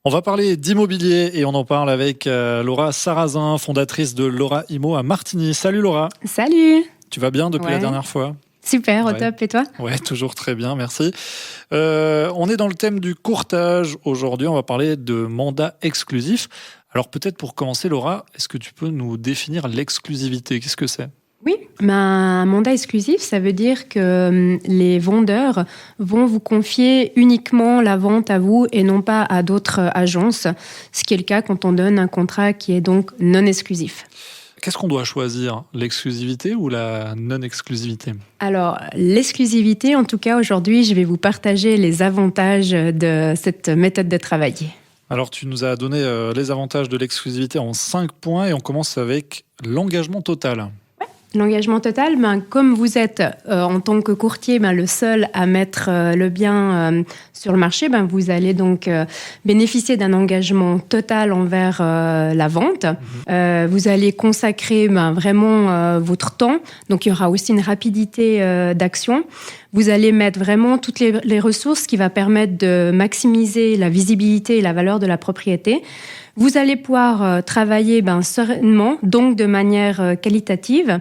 On va parler d'immobilier et on en parle avec Laura Sarrazin, fondatrice de Laura Immo à Martigny. Salut Laura. Salut. Tu vas bien depuis la dernière fois? Super, au top. Et toi? Ouais, toujours très bien, merci. On est dans le thème du courtage. Aujourd'hui, on va parler de mandat exclusif. Alors peut-être pour commencer, Laura, est-ce que tu peux nous définir l'exclusivité? Qu'est-ce que c'est? Oui, un mandat exclusif, ça veut dire que les vendeurs vont vous confier uniquement la vente à vous et non pas à d'autres agences, ce qui est le cas quand on donne un contrat qui est donc non exclusif. Qu'est-ce qu'on doit choisir, l'exclusivité ou la non-exclusivité? Alors, l'exclusivité, en tout cas aujourd'hui, je vais vous partager les avantages de cette méthode de travail. Alors tu nous as donné les avantages de l'exclusivité en 5 points et on commence avec l'engagement total. L'engagement total, comme vous êtes en tant que courtier le seul à mettre le bien sur le marché, vous allez donc bénéficier d'un engagement total envers la vente. Vous allez consacrer vraiment votre temps. Donc il y aura aussi une rapidité d'action. Vous allez mettre vraiment toutes les ressources qui va permettre de maximiser la visibilité et la valeur de la propriété. Vous allez pouvoir travailler sereinement, donc de manière qualitative,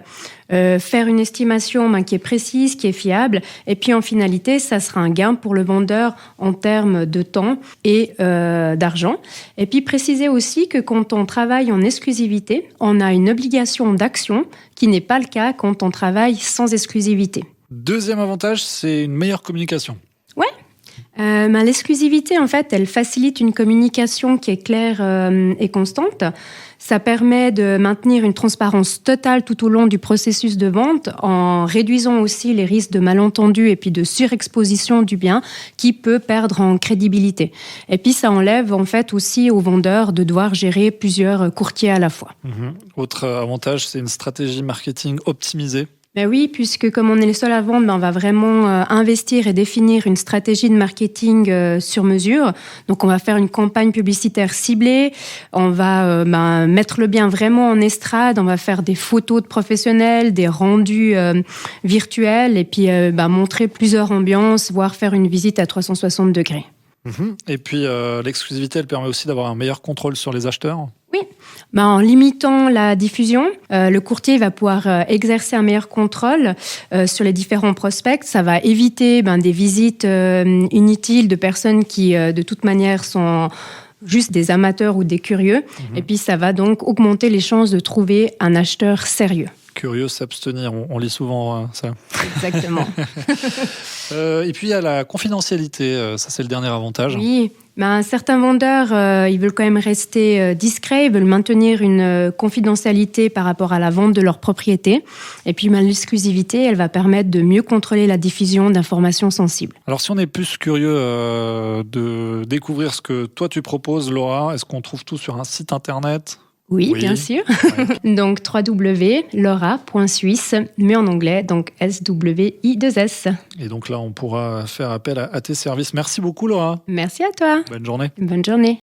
faire une estimation qui est précise, qui est fiable, et puis en finalité, ça sera un gain pour le vendeur en termes de temps et d'argent. Et puis préciser aussi que quand on travaille en exclusivité, on a une obligation d'action qui n'est pas le cas quand on travaille sans exclusivité. Deuxième avantage, c'est une meilleure communication. Ouais. L'exclusivité, en fait, elle facilite une communication qui est claire et constante. Ça permet de maintenir une transparence totale tout au long du processus de vente en réduisant aussi les risques de malentendus et puis de surexposition du bien qui peut perdre en crédibilité. Et puis ça enlève en fait aussi aux vendeurs de devoir gérer plusieurs courtiers à la fois. Autre avantage, c'est une stratégie marketing optimisée. Oui, puisque comme on est les seuls à vendre, on va vraiment investir et définir une stratégie de marketing sur mesure. Donc, on va faire une campagne publicitaire ciblée. On va mettre le bien vraiment en estrade. On va faire des photos de professionnels, des rendus virtuels et puis montrer plusieurs ambiances, voire faire une visite à 360 degrés. Et puis, l'exclusivité, elle permet aussi d'avoir un meilleur contrôle sur les acheteurs. Oui, en limitant la diffusion, le courtier va pouvoir exercer un meilleur contrôle sur les différents prospects. Ça va éviter des visites inutiles de personnes qui, de toute manière, sont juste des amateurs ou des curieux. Et puis, ça va donc augmenter les chances de trouver un acheteur sérieux. Curieux, s'abstenir, on lit souvent ça. Exactement. Et puis, il y a la confidentialité, ça c'est le dernier avantage. Oui, certains vendeurs, ils veulent quand même rester discrets, ils veulent maintenir une confidentialité par rapport à la vente de leur propriété. Et puis, l'exclusivité, elle va permettre de mieux contrôler la diffusion d'informations sensibles. Alors, si on est plus curieux de découvrir ce que toi tu proposes, Laura, est-ce qu'on trouve tout sur un site internet ? Oui, bien sûr. Ouais. Donc, www.laura.suisse, mais en anglais, donc SWI2S. Et donc là, on pourra faire appel à tes services. Merci beaucoup, Laura. Merci à toi. Bonne journée. Bonne journée.